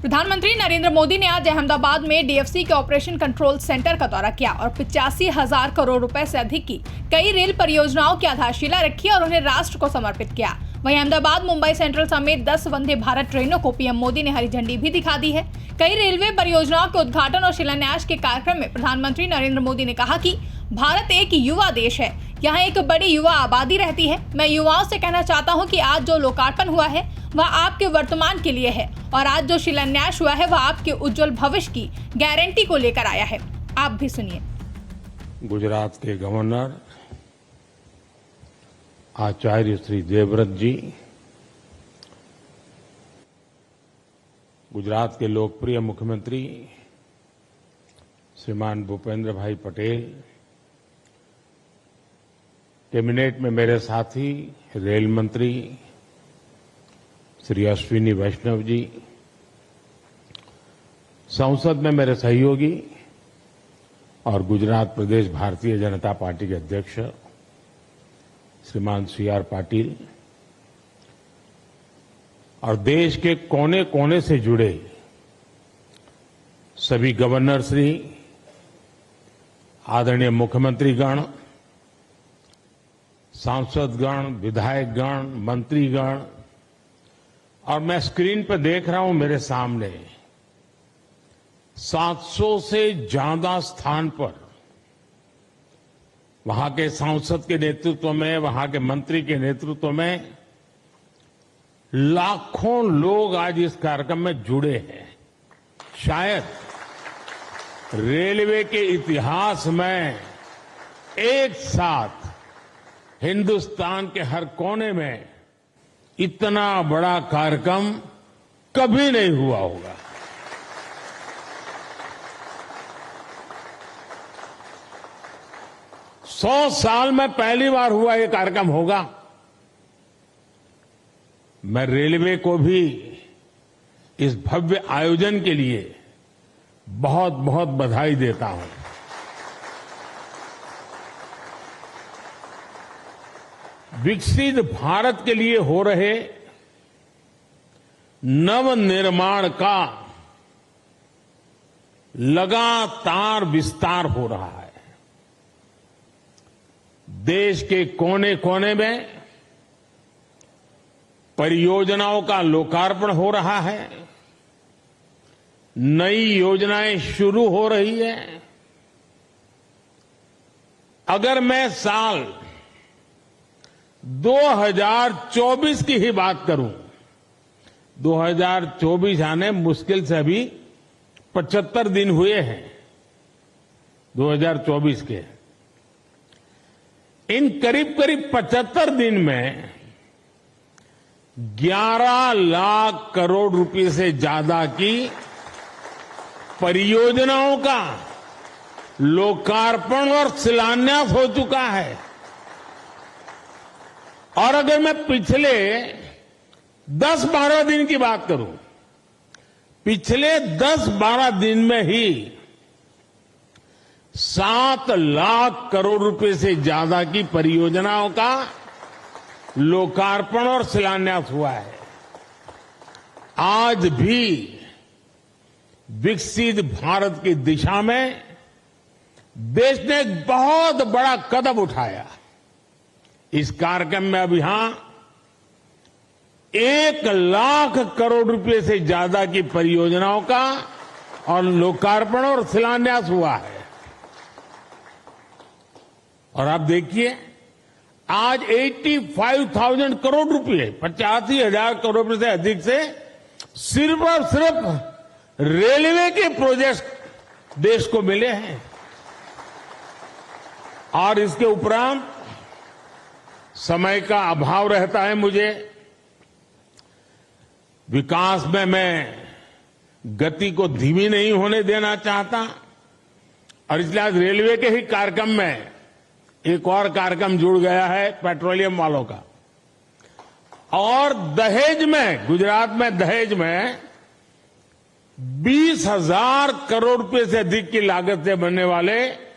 प्रधानमंत्री नरेंद्र मोदी ने आज अहमदाबाद में डीएफसी के ऑपरेशन कंट्रोल सेंटर का दौरा किया और 85,000 करोड़ रुपए से अधिक की कई रेल परियोजनाओं की आधारशिला रखी और उन्हें राष्ट्र को समर्पित किया। वहीं अहमदाबाद मुंबई सेंट्रल समेत 10 वंदे भारत ट्रेनों को पीएम मोदी ने हरी झंडी भी दिखा दी है। कई रेलवे परियोजनाओं के उद्घाटन और शिलान्यास के कार्यक्रम में प्रधानमंत्री नरेंद्र मोदी ने कहा कि भारत एक युवा देश है, यहाँ एक बड़ी युवा आबादी रहती है। मैं युवाओं से कहना चाहता हूँ कि आज जो लोकार्पण हुआ है वह आपके वर्तमान के लिए है और आज जो शिलान्यास हुआ है वह आपके उज्जवल भविष्य की गारंटी को लेकर आया है। आप भी सुनिए। गुजरात के गवर्नर आचार्य श्री देवव्रत जी, गुजरात के लोकप्रिय मुख्यमंत्री श्रीमान भूपेंद्र भाई पटेल, कैबिनेट में मेरे साथी रेल मंत्री श्री अश्विनी वैष्णव जी, संसद में मेरे सहयोगी और गुजरात प्रदेश भारतीय जनता पार्टी के अध्यक्ष श्रीमान सी.आर. पाटिल और देश के कोने कोने से जुड़े सभी गवर्नर श्री, आदरणीय मुख्यमंत्रीगण, सांसदगण, विधायकगण, मंत्रीगण, और मैं स्क्रीन पर देख रहा हूं मेरे सामने 700 से ज्यादा स्थान पर वहां के सांसद के नेतृत्व में, वहां के मंत्री के नेतृत्व में लाखों लोग आज इस कार्यक्रम में जुड़े हैं। शायद रेलवे के इतिहास में एक साथ हिंदुस्तान के हर कोने में इतना बड़ा कार्यक्रम कभी नहीं हुआ होगा। सौ साल में पहली बार हुआ ये कार्यक्रम होगा। मैं रेलवे को भी इस भव्य आयोजन के लिए बहुत बहुत बधाई देता हूं। विकसित भारत के लिए हो रहे नवनिर्माण का लगातार विस्तार हो रहा है। देश के कोने कोने में परियोजनाओं का लोकार्पण हो रहा है, नई योजनाएं शुरू हो रही है। अगर मैं साल 2024 की ही बात करूं, 2024 आने मुश्किल से अभी 75 दिन हुए हैं 2024 के। इन करीब करीब 75 दिन में 11 लाख करोड़ रुपए से ज्यादा की परियोजनाओं का लोकार्पण और शिलान्यास हो चुका है। और अगर मैं पिछले 10-12 दिन की बात करूं, पिछले 10-12 दिन में ही 7 लाख करोड़ रुपए से ज्यादा की परियोजनाओं का लोकार्पण और शिलान्यास हुआ है। आज भी विकसित भारत की दिशा में देश ने एक बहुत बड़ा कदम उठाया। इस कार्यक्रम में अब यहां 1 लाख करोड़ रुपए से ज्यादा की परियोजनाओं का और लोकार्पण और शिलान्यास हुआ है। और आप देखिए, आज 85,000 करोड़ रुपए, 85,000 करोड़ रुपए से अधिक से सिर्फ और सिर्फ रेलवे के प्रोजेक्ट देश को मिले हैं। और इसके उपरांत समय का अभाव रहता है मुझे, विकास में मैं गति को धीमी नहीं होने देना चाहता, और इसलिए आज रेलवे के ही कार्यक्रम में एक और कार्यक्रम जुड़ गया है पेट्रोलियम वालों का। और दहेज में, गुजरात में दहेज में 20,000 करोड़ रुपए से अधिक की लागत से बनने वाले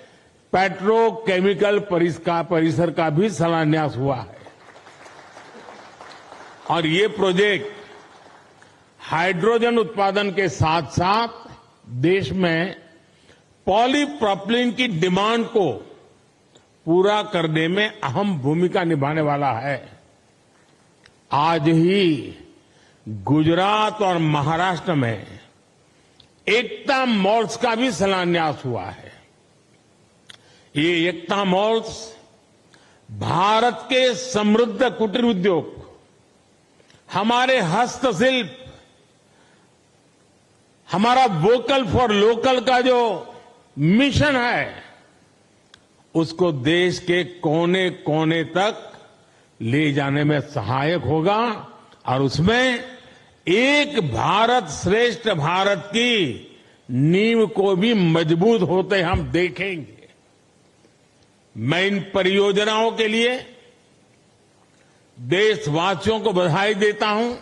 पेट्रोकेमिकल परिसर का भी शिलान्यास हुआ है। और ये प्रोजेक्ट हाइड्रोजन उत्पादन के साथ साथ देश में पॉलीप्रोपिलीन की डिमांड को पूरा करने में अहम भूमिका निभाने वाला है। आज ही गुजरात और महाराष्ट्र में एकता मॉल्स का भी शिलान्यास हुआ है। ये एकता मॉल्स भारत के समृद्ध कुटीर उद्योग, हमारे हस्तशिल्प, हमारा वोकल फॉर लोकल का जो मिशन है, उसको देश के कोने कोने तक ले जाने में सहायक होगा और उसमें एक भारत श्रेष्ठ भारत की नींव को भी मजबूत होते हम देखेंगे। मैं इन परियोजनाओं के लिए देशवासियों को बधाई देता हूं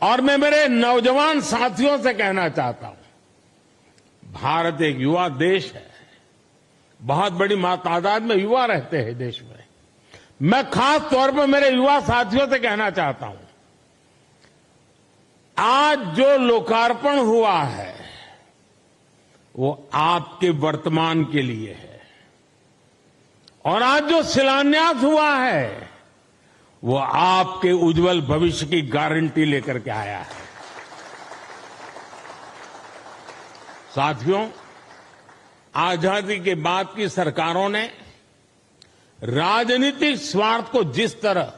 और मैं मेरे नौजवान साथियों से कहना चाहता हूं, भारत एक युवा देश है, बहुत बड़ी तादाद में युवा रहते हैं देश में। मैं खास तौर पर मेरे युवा साथियों से कहना चाहता हूं, आज जो लोकार्पण हुआ है वो आपके वर्तमान के लिए है और आज जो शिलान्यास हुआ है वो आपके उज्जवल भविष्य की गारंटी लेकर के आया है। साथियों, आजादी के बाद की सरकारों ने राजनीतिक स्वार्थ को जिस तरह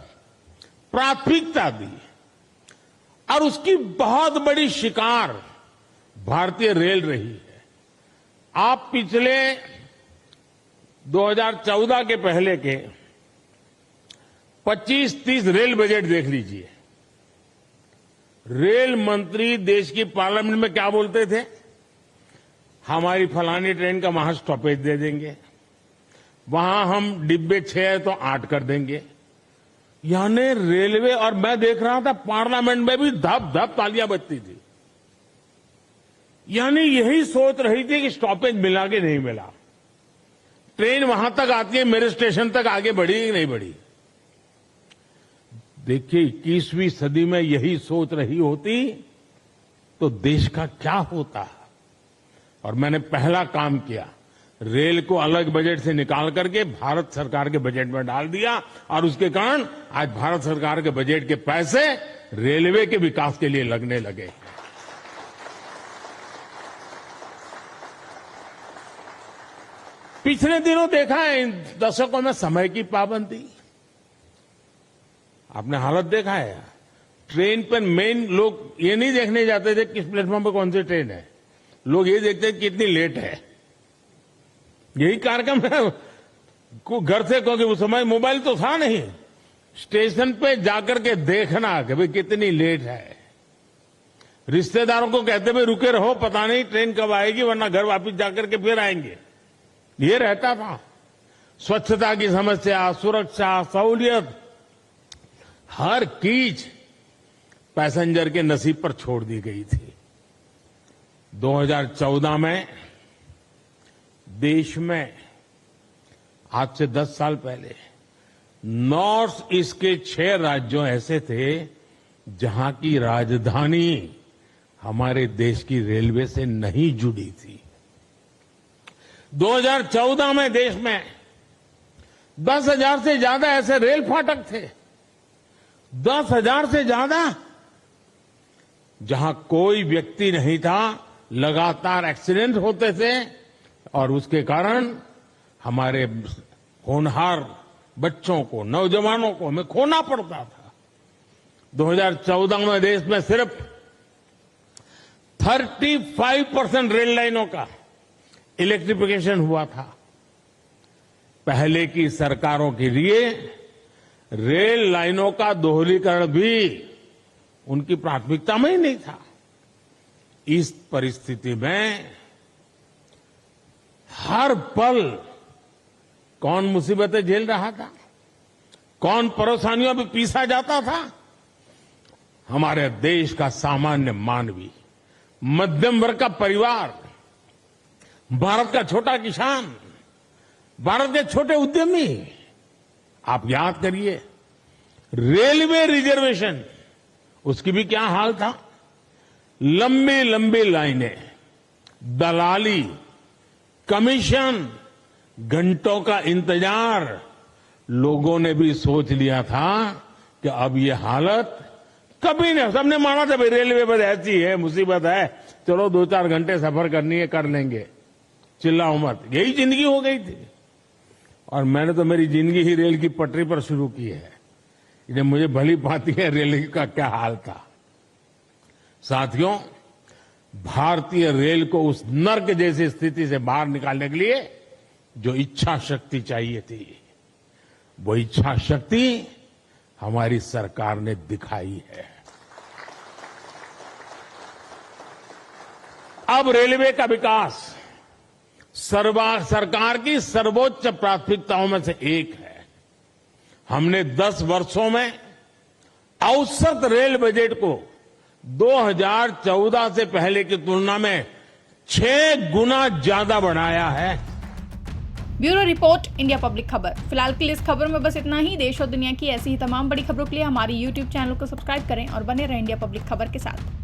प्राथमिकता दी और उसकी बहुत बड़ी शिकार भारतीय रेल रही है। आप पिछले 2014 के पहले के 25-30 रेल बजट देख लीजिए। रेल मंत्री देश की पार्लियामेंट में क्या बोलते थे? हमारी फलानी ट्रेन का वहां स्टॉपेज दे देंगे, वहां हम डिब्बे 6 तो 8 कर देंगे। यानी रेलवे, और मैं देख रहा था पार्लियामेंट में भी धप धप तालियां बजती थी। यानी यही सोच रही थी कि स्टॉपेज मिला कि नहीं मिला, ट्रेन वहां तक आती है, मेरे स्टेशन तक आगे बढ़ी कि नहीं बढ़ी। देखिए, 21वीं सदी में यही सोच रही होती तो देश का क्या होता। और मैंने पहला काम किया, रेल को अलग बजट से निकाल करके भारत सरकार के बजट में डाल दिया और उसके कारण आज भारत सरकार के बजट के पैसे रेलवे के विकास के लिए लगने लगे। पिछले दिनों देखा है इन दशकों में समय की पाबंदी, आपने हालत देखा है। ट्रेन पर मेन लोग ये नहीं देखने जाते थे किस प्लेटफॉर्म पर कौन सी ट्रेन है, लोग ये देखते हैं कितनी लेट है। यही कार्यक्रम है। घर से, क्योंकि उस समय मोबाइल तो था नहीं, स्टेशन पे जाकर के देखना कि भाई कितनी लेट है। रिश्तेदारों को कहते भाई रुके रहो, पता नहीं ट्रेन कब आएगी, वरना घर वापस जाकर के फिर आएंगे। ये रहता था। स्वच्छता की समस्या, सुरक्षा, सहूलियत, हर चीज पैसेंजर के नसीब पर छोड़ दी गई थी। 2014 में देश में, आज से 10 साल पहले, नॉर्थ ईस्ट के 6 राज्यों ऐसे थे जहां की राजधानी हमारे देश की रेलवे से नहीं जुड़ी थी। 2014 में देश में 10,000 से ज्यादा ऐसे रेल फाटक थे, 10,000 से ज्यादा, जहां कोई व्यक्ति नहीं था, लगातार एक्सीडेंट होते थे और उसके कारण हमारे होनहार बच्चों को, नौजवानों को हमें खोना पड़ता था। 2014 में देश में सिर्फ 35% रेल लाइनों का इलेक्ट्रिफिकेशन हुआ था। पहले की सरकारों के लिए रेल लाइनों का दोहरीकरण भी उनकी प्राथमिकता में ही नहीं था। इस परिस्थिति में हर पल कौन मुसीबतें झेल रहा था, कौन परेशानियों में पीसा जाता था? हमारे देश का सामान्य मानवी, मध्यम वर्ग का परिवार, भारत का छोटा किसान, भारत के छोटे उद्यमी। आप याद करिए, रेलवे रिजर्वेशन, उसकी भी क्या हाल था। लंबी लंबी लाइनें, दलाली, कमीशन, घंटों का इंतजार। लोगों ने भी सोच लिया था कि अब ये हालत कभी नहीं। सबने माना था भाई रेलवे बस ऐसी है, मुसीबत है, चलो 2-4 घंटे सफर करनी है, कर लेंगे, चिल्लाओ मत। यही जिंदगी हो गई थी। और मैंने तो मेरी जिंदगी ही रेल की पटरी पर शुरू की है, इसलिए मुझे भली भांति है रेल का क्या हाल था। साथियों, भारतीय रेल को उस नर्क जैसी स्थिति से बाहर निकालने के लिए जो इच्छा शक्ति चाहिए थी, वो इच्छा शक्ति हमारी सरकार ने दिखाई है। अब रेलवे का विकास सरकार की सर्वोच्च प्राथमिकताओं में से एक है। हमने 10 वर्षों में औसत रेल बजट को 2014 से पहले की तुलना में 6 गुना ज्यादा बढ़ाया है। ब्यूरो रिपोर्ट, इंडिया पब्लिक खबर। फिलहाल के लिए इस खबर में बस इतना ही। देश और दुनिया की ऐसी ही तमाम बड़ी खबरों के लिए हमारी YouTube चैनल को सब्सक्राइब करें और बने रहें इंडिया पब्लिक खबर के साथ।